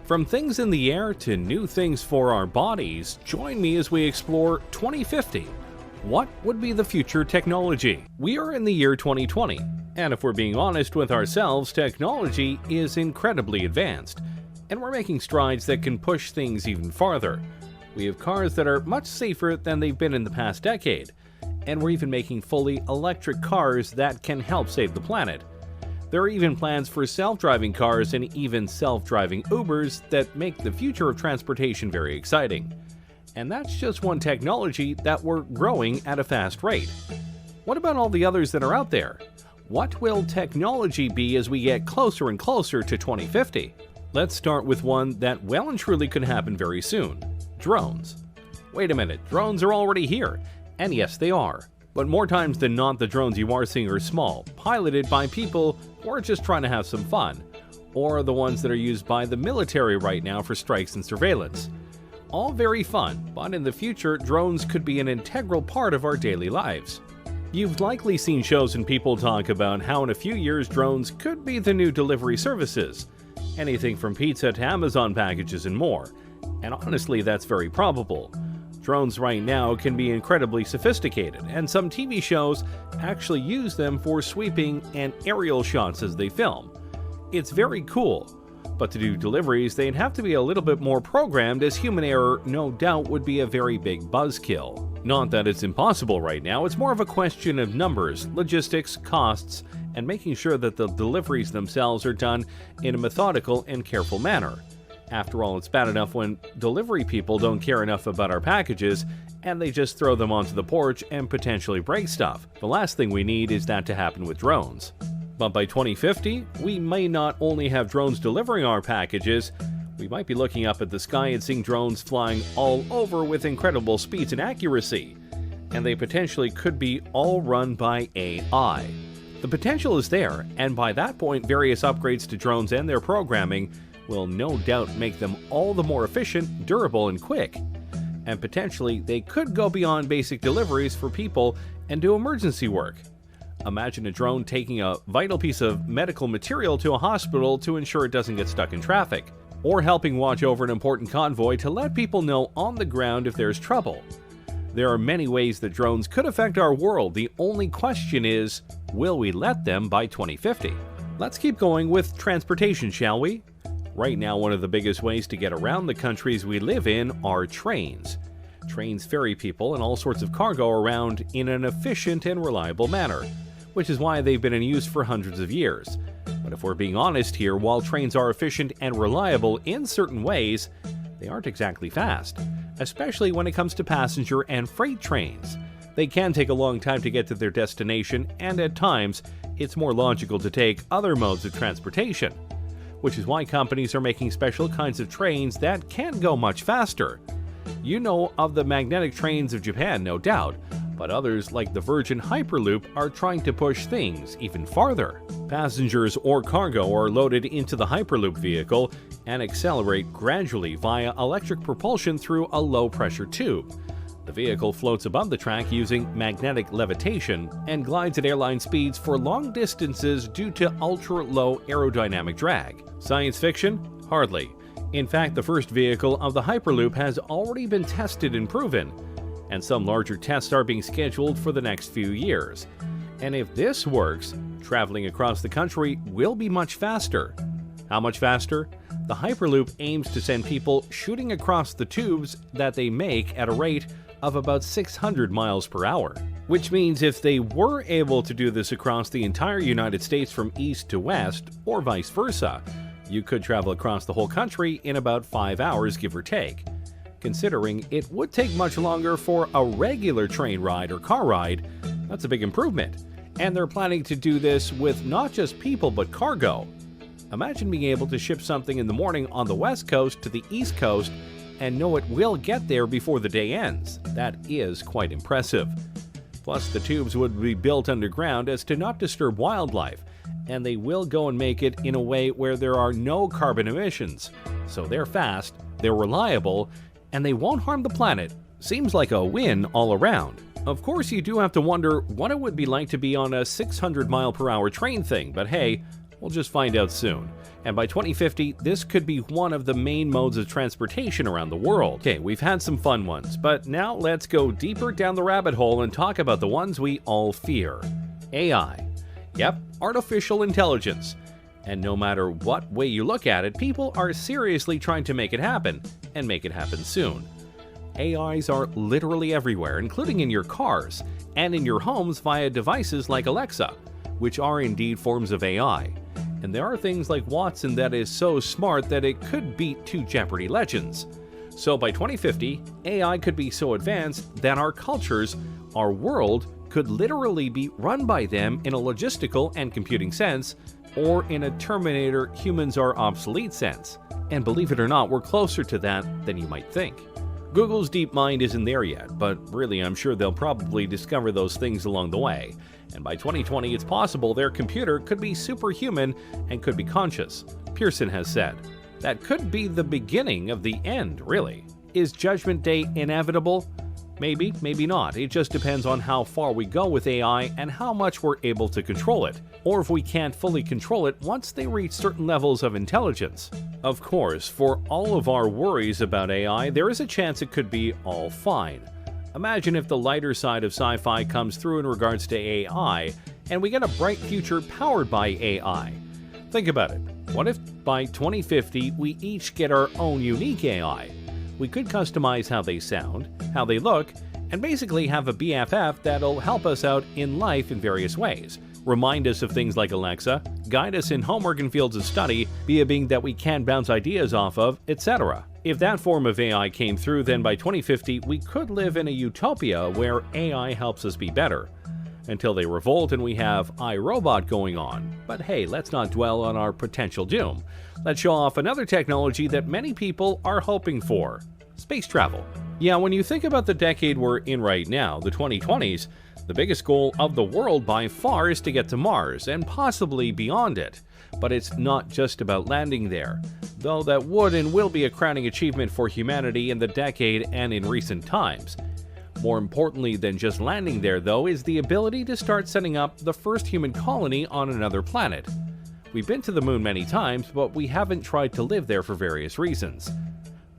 From things in the air to new things for our bodies, join me as we explore 2050. What would be the future technology? We are in the year 2020, and if we're being honest with ourselves, technology is incredibly advanced, and we're making strides that can push things even farther. We have cars that are much safer than they've been in the past decade, and we're even making fully electric cars that can help save the planet. There are even plans for self-driving cars and even self-driving Ubers that make the future of transportation very exciting. And that's just one technology that we're growing at a fast rate. What about all the others that are out there? What will technology be as we get closer and closer to 2050? Let's start with one that well and truly could happen very soon: drones. Wait a minute, drones are already here. And yes, they are. But more times than not, the drones you are seeing are small, piloted by people who are just trying to have some fun, or the ones that are used by the military right now for strikes and surveillance. All very fun, but in the future, drones could be an integral part of our daily lives. You've likely seen shows and people talk about how in a few years drones could be the new delivery services. Anything from pizza to Amazon packages and more. And honestly, that's very probable. Drones right now can be incredibly sophisticated, and some TV shows actually use them for sweeping and aerial shots as they film. It's very cool, but to do deliveries, they'd have to be a little bit more programmed, as human error no doubt would be a very big buzzkill. Not that it's impossible right now, it's more of a question of numbers, logistics, costs, and making sure that the deliveries themselves are done in a methodical and careful manner. After all, it's bad enough when delivery people don't care enough about our packages and they just throw them onto the porch and potentially break stuff. The last thing we need is that to happen with drones. But by 2050, we may not only have drones delivering our packages, we might be looking up at the sky and seeing drones flying all over with incredible speeds and accuracy. And they potentially could be all run by AI. The potential is there, and by that point, various upgrades to drones and their programming will no doubt make them all the more efficient, durable, and quick. And potentially, they could go beyond basic deliveries for people and do emergency work. Imagine a drone taking a vital piece of medical material to a hospital to ensure it doesn't get stuck in traffic, or helping watch over an important convoy to let people know on the ground if there's trouble. There are many ways that drones could affect our world. The only question is, will we let them by 2050? Let's keep going with transportation, shall we? Right now, one of the biggest ways to get around the countries we live in are trains. Trains ferry people and all sorts of cargo around in an efficient and reliable manner, which is why they've been in use for hundreds of years. But if we're being honest here, while trains are efficient and reliable in certain ways, they aren't exactly fast, especially when it comes to passenger and freight trains. They can take a long time to get to their destination, and at times, it's more logical to take other modes of transportation, which is why companies are making special kinds of trains that can go much faster. You know of the magnetic trains of Japan, no doubt, but others like the Virgin Hyperloop are trying to push things even farther. Passengers or cargo are loaded into the Hyperloop vehicle and accelerate gradually via electric propulsion through a low-pressure tube. The vehicle floats above the track using magnetic levitation and glides at airline speeds for long distances due to ultra-low aerodynamic drag. Science fiction? Hardly. In fact, the first vehicle of the Hyperloop has already been tested and proven, and some larger tests are being scheduled for the next few years. And if this works, traveling across the country will be much faster. How much faster? The Hyperloop aims to send people shooting across the tubes that they make at a rate of about 600 miles per hour. Which means if they were able to do this across the entire United States from east to west, or vice versa, you could travel across the whole country in about 5 hours, give or take. Considering it would take much longer for a regular train ride or car ride, that's a big improvement. And they're planning to do this with not just people but cargo. Imagine being able to ship something in the morning on the West Coast to the East Coast and know it will get there before the day ends. That is quite impressive. Plus, the tubes would be built underground as to not disturb wildlife, and they will go and make it in a way where there are no carbon emissions. So they're fast, they're reliable, and they won't harm the planet. Seems like a win all around. Of course, you do have to wonder what it would be like to be on a 600 mile per hour train thing, but hey, We'll just find out soon. And by 2050, this could be one of the main modes of transportation around the world. Okay, we've had some fun ones, but now let's go deeper down the rabbit hole and talk about the ones we all fear. AI. Yep, artificial intelligence. And no matter what way you look at it, people are seriously trying to make it happen, and make it happen soon. AIs are literally everywhere, including in your cars, and in your homes via devices like Alexa, which are indeed forms of AI. And there are things like Watson that is so smart that it could beat two Jeopardy legends. So by 2050, AI could be so advanced that our cultures, our world, could literally be run by them in a logistical and computing sense, or in a Terminator humans are obsolete sense. And believe it or not, we're closer to that than you might think. Google's DeepMind isn't there yet, but really I'm sure they'll probably discover those things along the way. And by 2020, it's possible their computer could be superhuman and could be conscious, Pearson has said. That could be the beginning of the end, really. Is Judgment Day inevitable? Maybe, maybe not. It just depends on how far we go with AI and how much we're able to control it, or if we can't fully control it once they reach certain levels of intelligence. Of course, for all of our worries about AI, there is a chance it could be all fine. Imagine if the lighter side of sci-fi comes through in regards to AI, and we get a bright future powered by AI. Think about it. What if by 2050 we each get our own unique AI? We could customize how they sound, how they look, and basically have a BFF that'll help us out in life in various ways. Remind us of things like Alexa, guide us in homework and fields of study, be a being that we can bounce ideas off of, etc. If that form of AI came through, then by 2050 we could live in a utopia where AI helps us be better. Until they revolt and we have iRobot going on. But hey, let's not dwell on our potential doom. Let's show off another technology that many people are hoping for: space travel. Yeah, when you think about the decade we're in right now, the 2020s, the biggest goal of the world by far is to get to Mars, and possibly beyond it. But it's not just about landing there, though that would and will be a crowning achievement for humanity in the decade and in recent times. More importantly than just landing there, though, is the ability to start setting up the first human colony on another planet. We've been to the moon many times, but we haven't tried to live there for various reasons.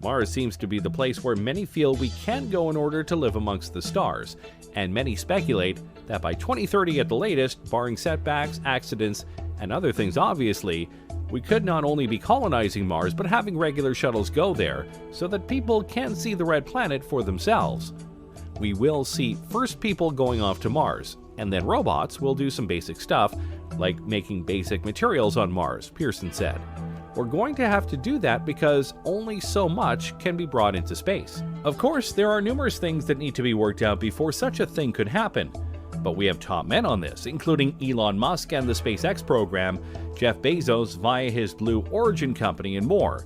Mars seems to be the place where many feel we can go in order to live amongst the stars, and many speculate that by 2030 at the latest, barring setbacks, accidents, and other things obviously, we could not only be colonizing Mars but having regular shuttles go there so that people can see the red planet for themselves. We will see first people going off to Mars, and then robots will do some basic stuff, like making basic materials on Mars, Pearson said. We're going to have to do that because only so much can be brought into space. Of course, there are numerous things that need to be worked out before such a thing could happen. But we have top men on this, including Elon Musk and the SpaceX program, Jeff Bezos via his Blue Origin company, and more.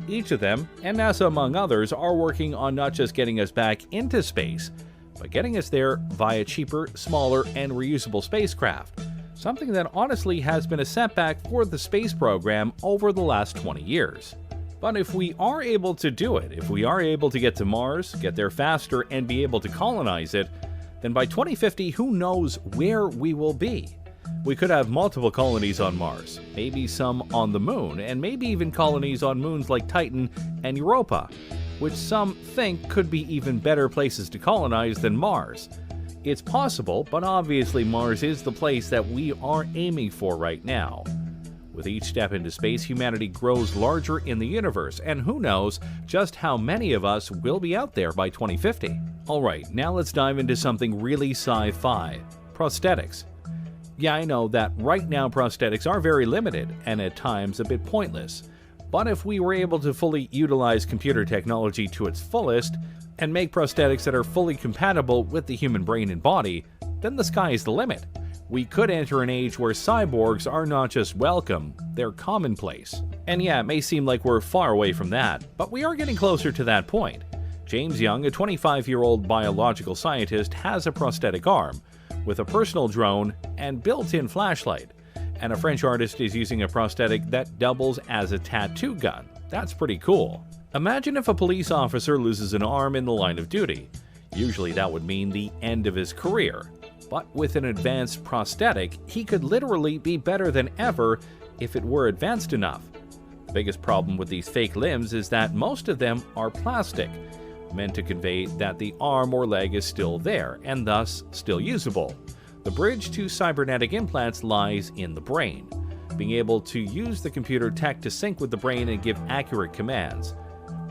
Each of them, and NASA among others, are working on not just getting us back into space, but getting us there via cheaper, smaller, and reusable spacecraft. Something that honestly has been a setback for the space program over the last 20 years. But if we are able to do it, if we are able to get to Mars, get there faster, and be able to colonize it, then by 2050, who knows where we will be? We could have multiple colonies on Mars, maybe some on the moon, and maybe even colonies on moons like Titan and Europa, which some think could be even better places to colonize than Mars. It's possible, but obviously Mars is the place that we are aiming for right now. With each step into space, humanity grows larger in the universe, and who knows just how many of us will be out there by 2050. Alright, now let's dive into something really sci-fi: prosthetics. Yeah, I know that right now prosthetics are very limited, and at times a bit pointless. But if we were able to fully utilize computer technology to its fullest, and make prosthetics that are fully compatible with the human brain and body, then the sky is the limit. We could enter an age where cyborgs are not just welcome, they're commonplace. And yeah, it may seem like we're far away from that, but we are getting closer to that point. James Young, a 25-year-old biological scientist, has a prosthetic arm, with a personal drone and built-in flashlight. And a French artist is using a prosthetic that doubles as a tattoo gun. That's pretty cool. Imagine if a police officer loses an arm in the line of duty. Usually that would mean the end of his career. But with an advanced prosthetic, he could literally be better than ever if it were advanced enough. The biggest problem with these fake limbs is that most of them are plastic, meant to convey that the arm or leg is still there and thus still usable. The bridge to cybernetic implants lies in the brain, being able to use the computer tech to sync with the brain and give accurate commands.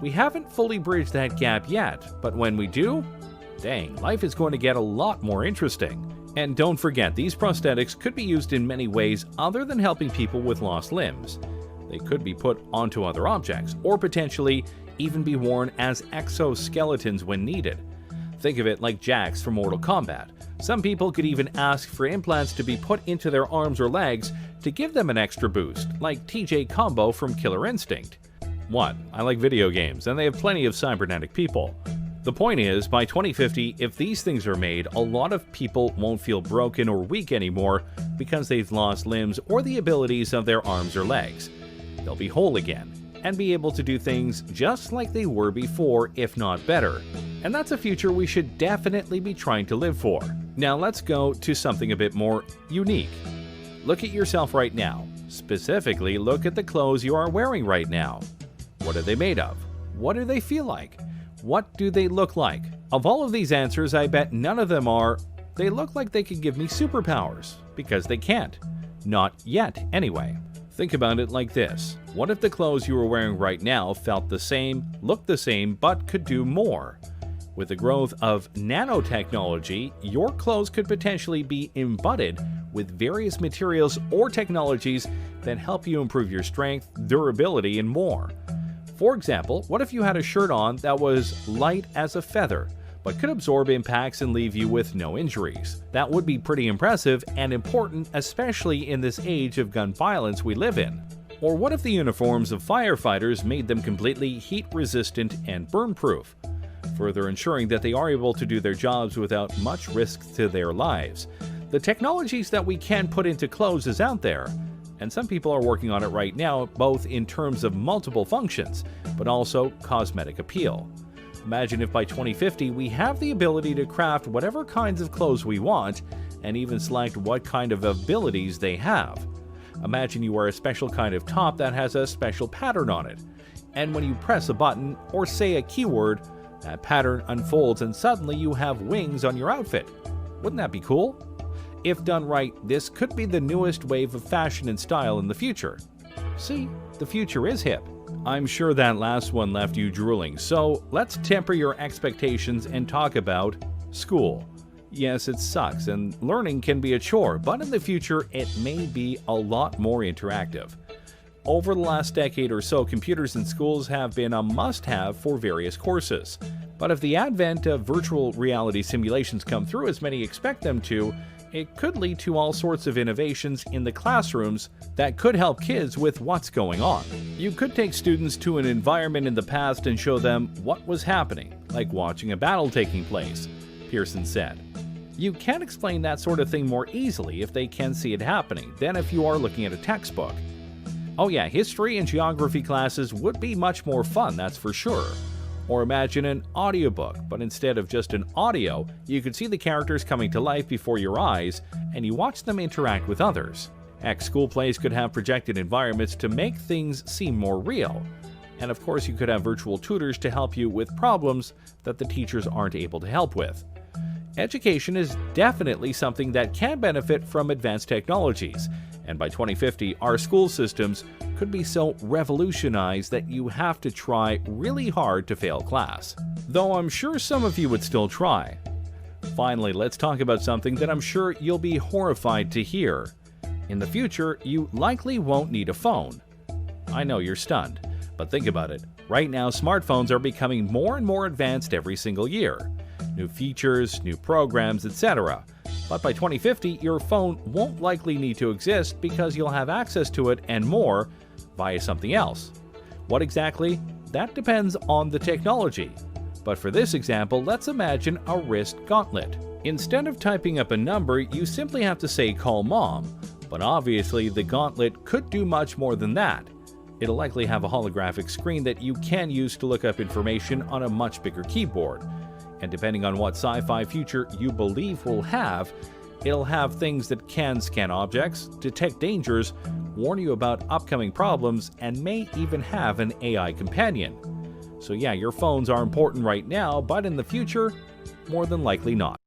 We haven't fully bridged that gap yet, but when we do, dang, life is going to get a lot more interesting. And don't forget, these prosthetics could be used in many ways other than helping people with lost limbs. They could be put onto other objects, or potentially even be worn as exoskeletons when needed. Think of it like Jax from Mortal Kombat. Some people could even ask for implants to be put into their arms or legs to give them an extra boost, like TJ Combo from Killer Instinct. 1. I like video games, and they have plenty of cybernetic people. The point is, by 2050, if these things are made, a lot of people won't feel broken or weak anymore because they've lost limbs or the abilities of their arms or legs. They'll be whole again, and be able to do things just like they were before, if not better. And that's a future we should definitely be trying to live for. Now let's go to something a bit more unique. Look at yourself right now. Specifically, look at the clothes you are wearing right now. What are they made of? What do they feel like? What do they look like? Of all of these answers, I bet none of them are, they look like they could give me superpowers, because they can't. Not yet, anyway. Think about it like this. What if the clothes you are wearing right now felt the same, looked the same, but could do more? With the growth of nanotechnology, your clothes could potentially be embodied with various materials or technologies that help you improve your strength, durability, and more. For example, what if you had a shirt on that was light as a feather, but could absorb impacts and leave you with no injuries? That would be pretty impressive and important, especially in this age of gun violence we live in. Or what if the uniforms of firefighters made them completely heat-resistant and burn-proof, further ensuring that they are able to do their jobs without much risk to their lives? The technologies that we can put into clothes is out there, and some people are working on it right now, both in terms of multiple functions, but also cosmetic appeal. Imagine if by 2050 we have the ability to craft whatever kinds of clothes we want, and even select what kind of abilities they have. Imagine you wear a special kind of top that has a special pattern on it, and when you press a button or say a keyword, that pattern unfolds and suddenly you have wings on your outfit. Wouldn't that be cool? If done right, this could be the newest wave of fashion and style in the future. See, the future is hip. I'm sure that last one left you drooling, so let's temper your expectations and talk about school. Yes, it sucks, and learning can be a chore, but in the future, it may be a lot more interactive. Over the last decade or so, computers in schools have been a must-have for various courses. But if the advent of virtual reality simulations come through as many expect them to, it could lead to all sorts of innovations in the classrooms that could help kids with what's going on. You could take students to an environment in the past and show them what was happening, like watching a battle taking place, Pearson said. You can explain that sort of thing more easily if they can see it happening than if you are looking at a textbook. Oh yeah, history and geography classes would be much more fun, that's for sure. Or imagine an audiobook, but instead of just an audio, you could see the characters coming to life before your eyes, and you watch them interact with others. Heck, school plays could have projected environments to make things seem more real. And of course, you could have virtual tutors to help you with problems that the teachers aren't able to help with. Education is definitely something that can benefit from advanced technologies, and by 2050, our school systems could be so revolutionized that you have to try really hard to fail class. Though I'm sure some of you would still try. Finally, let's talk about something that I'm sure you'll be horrified to hear. In the future, you likely won't need a phone. I know you're stunned, but think about it. Right now, smartphones are becoming more and more advanced every single year. New features, new programs, etc. But by 2050, your phone won't likely need to exist because you'll have access to it and more via something else. What exactly? That depends on the technology. But for this example, let's imagine a wrist gauntlet. Instead of typing up a number, you simply have to say "call mom." But obviously, the gauntlet could do much more than that. It'll likely have a holographic screen that you can use to look up information on a much bigger keyboard. And depending on what sci-fi future you believe will have, it'll have things that can scan objects, detect dangers, warn you about upcoming problems, and may even have an AI companion. So yeah, your phones are important right now, but in the future, more than likely not.